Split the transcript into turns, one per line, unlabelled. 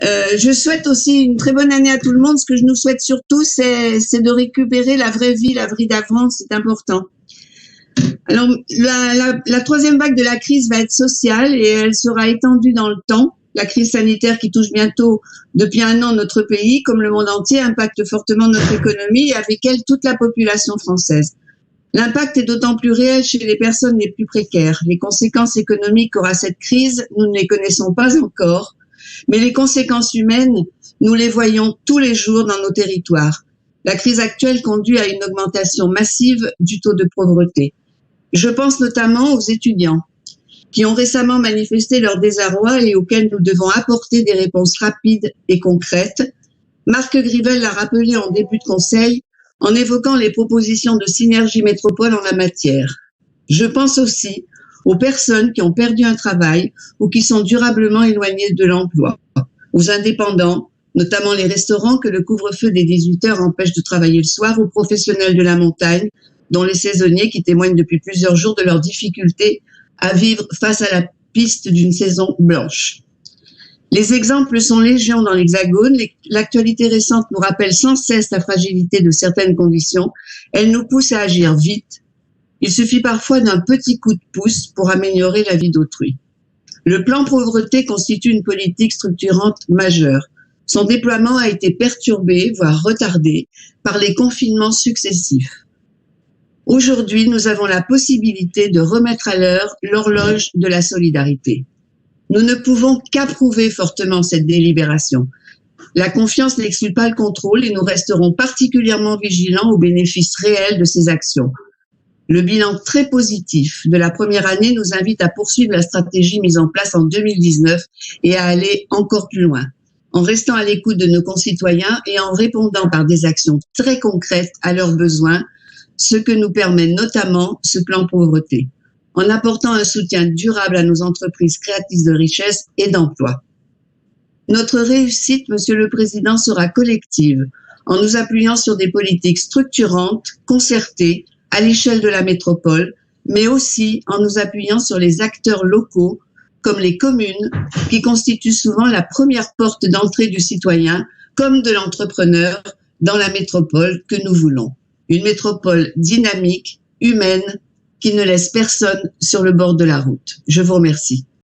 Je souhaite aussi une très bonne année à tout le monde. Ce que je nous souhaite surtout, c'est de récupérer la vraie vie d'avant, c'est important. Alors, la troisième vague de la crise va être sociale et elle sera étendue dans le temps. La crise sanitaire qui touche bientôt depuis 1 an notre pays, comme le monde entier, impacte fortement notre économie et avec elle toute la population française. L'impact est d'autant plus réel chez les personnes les plus précaires. Les conséquences économiques qu'aura cette crise, nous ne les connaissons pas encore, mais les conséquences humaines, nous les voyons tous les jours dans nos territoires. La crise actuelle conduit à une augmentation massive du taux de pauvreté. Je pense notamment aux étudiants qui ont récemment manifesté leur désarroi et auxquels nous devons apporter des réponses rapides et concrètes. Marc Grivel l'a rappelé en début de conseil en évoquant les propositions de Synergie Métropole en la matière. Je pense aussi aux personnes qui ont perdu un travail ou qui sont durablement éloignées de l'emploi, aux indépendants, notamment les restaurants que le couvre-feu des 18 heures empêche de travailler le soir, aux professionnels de la montagne, dont les saisonniers qui témoignent depuis plusieurs jours de leurs difficultés à vivre face à la piste d'une saison blanche. Les exemples sont légion dans l'Hexagone. L'actualité récente nous rappelle sans cesse la fragilité de certaines conditions. Elle nous pousse à agir vite. Il suffit parfois d'un petit coup de pouce pour améliorer la vie d'autrui. Le plan pauvreté constitue une politique structurante majeure. Son déploiement a été perturbé, voire retardé, par les confinements successifs. Aujourd'hui, nous avons la possibilité de remettre à l'heure l'horloge de la solidarité. Nous ne pouvons qu'approuver fortement cette délibération. La confiance n'exclut pas le contrôle et nous resterons particulièrement vigilants aux bénéfices réels de ces actions. Le bilan très positif de la première année nous invite à poursuivre la stratégie mise en place en 2019 et à aller encore plus loin, en restant à l'écoute de nos concitoyens et en répondant par des actions très concrètes à leurs besoins, ce que nous permet notamment ce plan pauvreté, en apportant un soutien durable à nos entreprises créatrices de richesse et d'emploi. Notre réussite, Monsieur le Président, sera collective, en nous appuyant sur des politiques structurantes, concertées, à l'échelle de la métropole, mais aussi en nous appuyant sur les acteurs locaux, comme les communes, qui constituent souvent la première porte d'entrée du citoyen, comme de l'entrepreneur, dans la métropole que nous voulons. Une métropole dynamique, humaine, qui ne laisse personne sur le bord de la route. Je vous remercie.